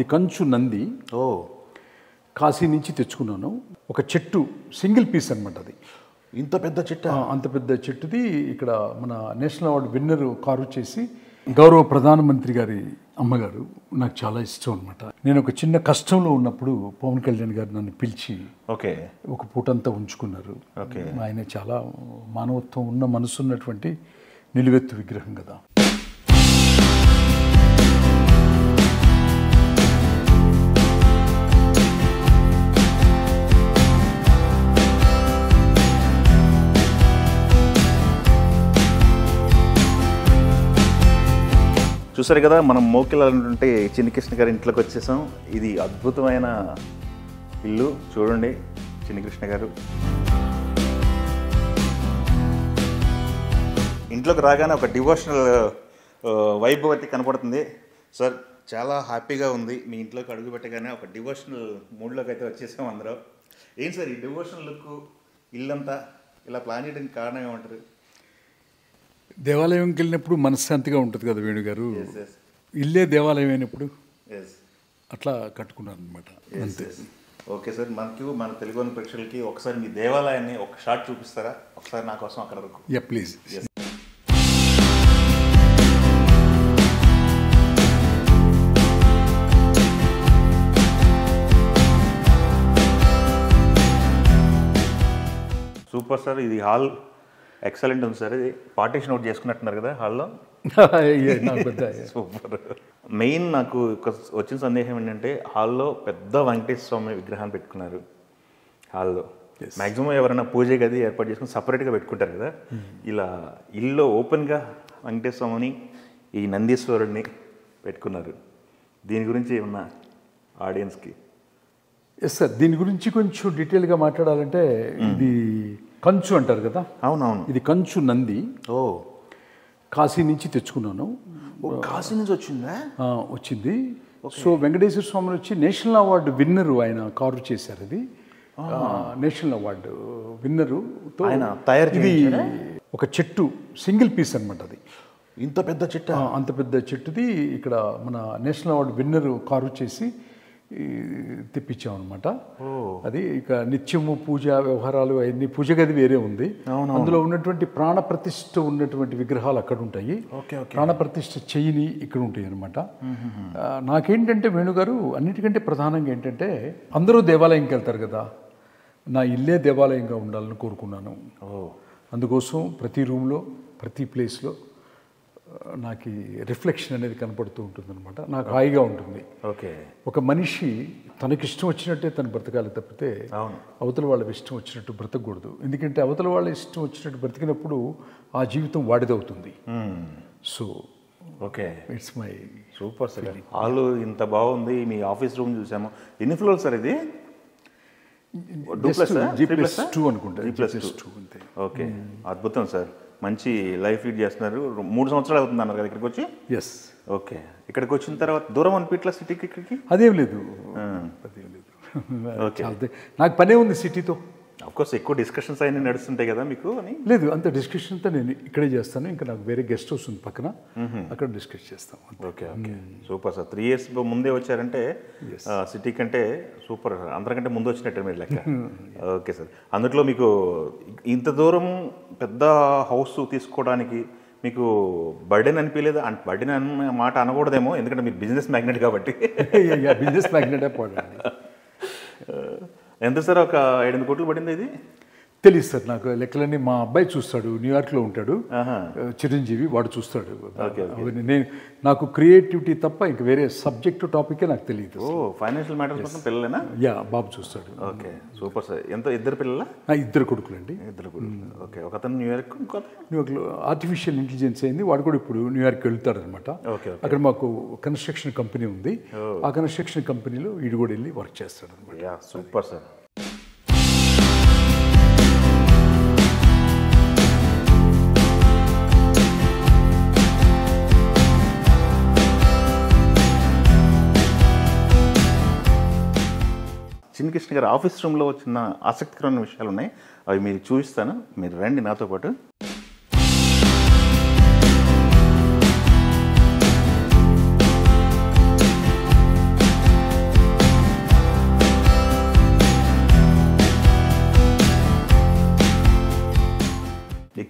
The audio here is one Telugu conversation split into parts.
ఈ కంచు నంది కాశీ నుంచి తెచ్చుకున్నాను. ఒక చెట్టు సింగిల్ పీస్ అనమాట అది. ఇంత పెద్ద చెట్టు? అంత పెద్ద చెట్టుది ఇక్కడ మన నేషనల్ అవార్డు విన్నర్ కారు చేసి గౌరవ ప్రధానమంత్రి గారి అమ్మగారు నాకు చాలా ఇష్టం అనమాట. నేను ఒక చిన్న కష్టంలో ఉన్నప్పుడు పవన్ కళ్యాణ్ గారు నన్ను పిలిచి ఒక పూటంతా ఉంచుకున్నారు. ఆయన చాలా మానవత్వం ఉన్న మనసు ఉన్నటువంటి నిలువెత్తు విగ్రహం కదా. చూసారు కదా, మనం మోకిలాలంటుంటే చిన్ని కృష్ణ గారి ఇంట్లోకి వచ్చేసాం. ఇది అద్భుతమైన ఇల్లు చూడండి. చిన్ని కృష్ణ గారు ఇంట్లోకి రాగానే ఒక డివోషనల్ వైబ్ అయితే కనపడుతుంది. సార్ చాలా హ్యాపీగా ఉంది. మీ ఇంట్లోకి అడుగు పెట్టగానే ఒక డివోషనల్ మూడ్లోకి అయితే వచ్చేసాం అందరూ. ఏంటి సార్ ఈ డివోషనల్ లుక్, ఇల్లంతా ఇలా ప్లాన్ చేయడానికి కారణం ఏమంటారు? దేవాలయంకి వెళ్ళినప్పుడు మనశ్శాంతిగా ఉంటుంది కదా వేణుగారు. ఇల్లే దేవాలయం అయినప్పుడు అట్లా కట్టుకున్నాను అనమాట. అంతే. ఓకే సార్, మన తెలుగు ప్రేక్షకులకి ఒకసారి మీ దేవాలయాన్ని ఒక షాట్ చూపిస్తారా? ఒకసారి నా కోసం అక్కడ వరకు. Yeah please. సూపర్ సార్, ఇది హాల్ ఎక్సలెంట్ ఉంది సార్. ఇది పార్టీషన్ అవుట్ చేసుకున్నట్టున్నారు కదా హాల్లో. సూపర్. మెయిన్ నాకు వచ్చిన సందేహం ఏంటంటే హాల్లో పెద్ద వెంకటేశ్వర స్వామి విగ్రహాన్ని పెట్టుకున్నారు హాల్లో. మ్యాక్సిమం ఎవరైనా పూజ గది ఏర్పాటు చేసుకుని సపరేట్గా పెట్టుకుంటారు కదా. ఇలా ఇల్లు ఓపెన్గా వెంకటేశ్వర స్వామిని, ఈ నందీశ్వరుడిని పెట్టుకున్నారు. దీని గురించి ఏమన్నా ఆడియన్స్కి? ఎస్ సార్, దీని గురించి కొంచెం డీటెయిల్గా మాట్లాడాలంటే ఇది కంచు అంటారు కదా. అవునవును. ఇది కంచు నంది. కాశీ నుంచి తెచ్చుకున్నాను. కాశీ నుంచి వచ్చిందా? వచ్చింది. సో వెంకటేశ్వర స్వామి వచ్చి నేషనల్ అవార్డు విన్నరు ఆయన కారు చేశారు. అది నేషనల్ అవార్డు విన్నరుతో ఆయన తయారు. ఇది ఒక చెట్టు సింగిల్ పీస్ అనమాట. అది ఇంత పెద్ద చెట్టు? అంత పెద్ద చెట్టుది ఇక్కడ మన నేషనల్ అవార్డు విన్నరు కారు చేసి తెప్పించామన్నమాట. అది ఇక నిత్యము పూజ వ్యవహారాలు అవన్నీ, పూజ గది వేరే ఉంది. అందులో ఉన్నటువంటి ప్రాణప్రతిష్ఠ ఉన్నటువంటి విగ్రహాలు అక్కడ ఉంటాయి. ప్రాణప్రతిష్ఠ చెయ్యిని ఇక్కడ ఉంటాయి అనమాట. నాకేంటంటే వేణుగారు అన్నిటికంటే ప్రధానంగా ఏంటంటే అందరూ దేవాలయంకి వెళ్తారు కదా, నా ఇల్లే దేవాలయంగా ఉండాలని కోరుకున్నాను. అందుకోసం ప్రతి రూమ్లో ప్రతి ప్లేస్లో నాకు రిఫ్లెక్షన్ అనేది కనపడుతూ ఉంటుంది అనమాట. నాకు హాయిగా ఉంటుంది. ఒక మనిషి తనకిష్టం వచ్చినట్టే తను బ్రతకాలి తప్పితే అవతల వాళ్ళ ఇష్టం వచ్చినట్టు బ్రతకూడదు. ఎందుకంటే అవతల వాళ్ళ ఇష్టం వచ్చినట్టు బ్రతికినప్పుడు ఆ జీవితం వాడిదవుతుంది. So it's my super sir. Hall ఇంత బాగుంది. మీ ఆఫీస్ రూమ్ చూసాము. ఎన్ని ఫ్లోర్ సార్ ఇది? G+2 అనుకుంటా. G+2 అంతే. ఓకే, అద్భుతం సార్. మంచి లైఫ్ లీడ్ చేస్తున్నారు. 3 సంవత్సరాలు అవుతుంది అన్నారు కదా ఇక్కడికి వచ్చి? ఎస్. ఓకే, ఇక్కడికి వచ్చిన తర్వాత దూరం అనిపించట్లా సిటీకి? ఇక్కడికి అదేం లేదు. ఓకే, నాకు పనే ఉంది సిటీతో. అఫ్కోర్స్ ఎక్కువ డిస్కషన్స్ అయినా నడుస్తుంటాయి కదా మీకు అని? లేదు, అంత డిస్కషన్ అంతా నేను ఇక్కడే చేస్తాను. ఇంకా నాకు వేరే గెస్ట్ హౌస్ ఉంది పక్కన, అక్కడ డిస్కస్ చేస్తాం. Okay okay, super sir. 3 years ముందే వచ్చారంటే సిటీ కంటే సూపర్, అందరికంటే ముందు వచ్చినట్టు మీరు లెక్క. ఓకే సార్, అందులో మీకు ఇంత దూరం పెద్ద హౌస్ తీసుకోవడానికి మీకు బర్డెన్ అనిపించలేదు? బర్డెన్ అన్న మాట అనకూడదేమో, ఎందుకంటే మీరు బిజినెస్ మ్యాగ్నెట్ కాబట్టి. బిజినెస్ మ్యాగ్నెట్ పడండి. ఎంత సార్, ఒక 7-8 కోట్లు పడింది ఇది? తెలియదు సార్ నాకు లెక్కలన్నీ. మా అబ్బాయి చూస్తాడు, న్యూయార్క్లో ఉంటాడు, చిరంజీవి, వాడు చూస్తాడు. నేను నాకు క్రియేటివిటీ తప్ప ఇంక వేరే సబ్జెక్టు టాపికే నాకు తెలియదు. ఫైనాన్షియల్ మ్యాటర్స్ మొత్తం పిల్లలేనా? యా, బాబు చూస్తాడు. Okay, super sir. ఇద్దరు పిల్లల? 2 కొడుకులండి. 2 కొడుకులు. ఓకే, ఒకతను న్యూయార్క్లో ఆర్టిఫిషియల్ ఇంటెలిజెన్స్ అయింది, వాడు కూడా ఇప్పుడు న్యూయార్క్ వెళ్తాడు అనమాట. అక్కడ మాకు కన్స్ట్రక్షన్ కంపెనీ ఉంది. ఆ కన్స్ట్రక్షన్ కంపెనీలో వీడు కూడా వెళ్ళి వర్క్ చేస్తాడు అనమాట. Super sir. చిన్ని కృష్ణ గారు ఆఫీస్ రూమ్లో వచ్చిన ఆసక్తికరమైన విషయాలు ఉన్నాయి, అవి మీరు చూపిస్తాను. మీరు రండి నాతో పాటు.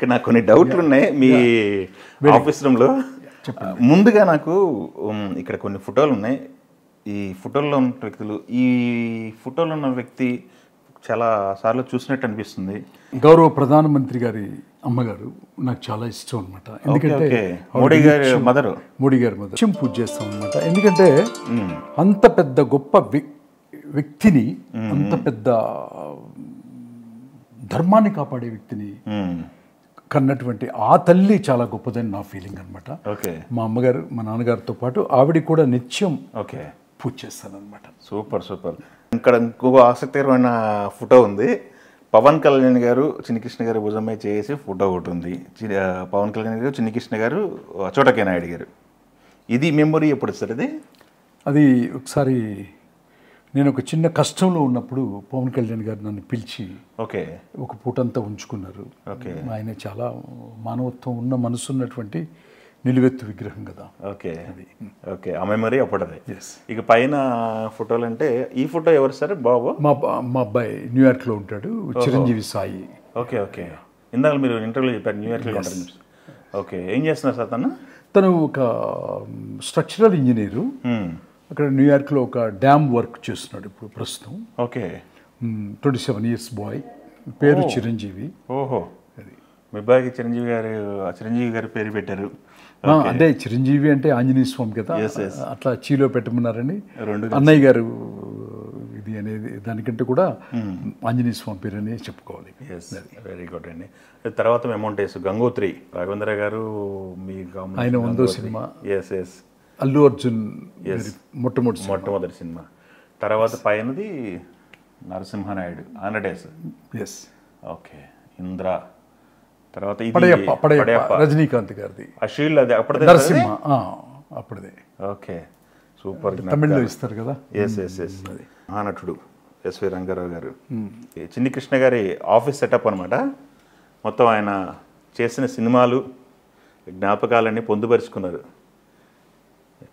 ఇక్కడ నాకు కొన్ని డౌట్లు ఉన్నాయి మీ ఆఫీస్ రూమ్లో. ముందుగా నాకు ఇక్కడ కొన్ని ఫోటోలు ఉన్నాయి. ఈ ఫోటోల్లో ఉన్న వ్యక్తులు, ఈ ఫోటోలో ఉన్న వ్యక్తి చాలా సార్లు చూసినట్టు అనిపిస్తుంది. గౌరవ ప్రధానమంత్రి గారి అమ్మగారు నాకు చాలా ఇష్టం అనమాట. ఎందుకంటే మోడీ గారి మదర్ నిత్యం పూజ చేస్తాం అనమాట. ఎందుకంటే అంత పెద్ద గొప్ప వ్యక్తిని, అంత పెద్ద ధర్మాన్ని కాపాడే వ్యక్తిని కన్నటువంటి ఆ తల్లి చాలా గొప్పదని నా ఫీలింగ్ అనమాట. మా అమ్మగారు, మా నాన్నగారితో పాటు ఆవిడ కూడా నిత్యం పూజ చేస్తాను అనమాట. Super super. ఇక్కడ ఇంకొక ఆసక్తికరమైన ఫోటో ఉంది. పవన్ కళ్యాణ్ గారు చిన్నకృష్ణ గారు భుజమే చేసి ఫోటో ఒకటి ఉంది. పవన్ కళ్యాణ్ గారు, చిన్నకృష్ణ గారు, చోటకే నాయుడు గారు. ఇది మెమొరీ ఎప్పుడు సార్? అది ఒకసారి నేను ఒక చిన్న కష్టంలో ఉన్నప్పుడు పవన్ కళ్యాణ్ గారు నన్ను పిలిచి ఒక పూటంతా ఉంచుకున్నారు. ఆయన చాలా మానవత్వం ఉన్న మనసు ఉన్నటువంటి నిలువెత్తు విగ్రహం కదా. ఆ మెమరీ అప్పుడది. ఇక పైన ఫోటోలు అంటే ఈ ఫోటో ఎవరు సార్? బాబు మా అబ్బాయి న్యూయార్క్లో ఉంటాడు, చిరంజీవి సాయి. ఓకే. ఇందాక మీరు ఇంటర్వ్యూలో చెప్పారు న్యూయార్క్లో ఉంటారు. ఏం చేస్తున్నారు సార్ తను ఒక స్ట్రక్చరల్ ఇంజనీరు. అక్కడ న్యూయార్క్లో ఒక డ్యామ్ వర్క్ చేస్తున్నాడు ఇప్పుడు ప్రస్తుతం. 27 years బాయ్, పేరు చిరంజీవి. మీ అబ్బాయికి చిరంజీవి గారి పేరు పెట్టారు. అంటే చిరంజీవి అంటే ఆంజనేయ స్వామి కదా, అట్లా చీలో పెట్టమన్నారని అన్నయ్య గారు ఇది అనేది దానికంటే కూడా ఆంజనేయ స్వామి పేరు అని చెప్పుకోవాలి. వెరీ గుడ్ అండి. తర్వాత మెమోంటేస్ గంగోత్రి రాఘవేంద్ర గారు, మీ ఆయన 100వ సినిమా. అల్లు అర్జున్ మొట్టమొదటి సినిమా. తర్వాత పైనది నరసింహనాయుడు ఆనడేస్. ఇంద్ర. తర్వాత రజనీకాంత్ గారిది అషీల్. అది అప్పటిదే నరసింహ, అప్పటిదే. సూపర్. తమిళ్లో ఇస్తారు కదా. మహానటుడు ఎస్వి రంగారావు గారు. చిన్ని కృష్ణ గారి ఆఫీస్ సెటప్ అనమాట. మొత్తం ఆయన చేసిన సినిమాలు, జ్ఞాపకాలన్నీ పొందుపరుచుకున్నారు.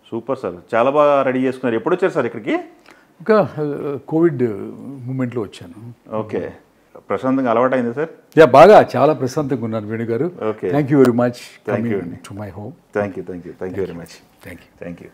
సూపర్ సార్, చాలా బాగా రెడీ చేసుకున్నారు. ఎప్పుడు వచ్చారు సార్ ఇక్కడికి? ఇంకా కోవిడ్ మూమెంట్లో వచ్చాను. ప్రశాంతంగా అలవాటు అయింది సార్? బాగా చాలా ప్రశాంతంగా ఉన్నారు వేణు గారు. Thank you very much. Thank you to my home. Thank you very much. Thank you.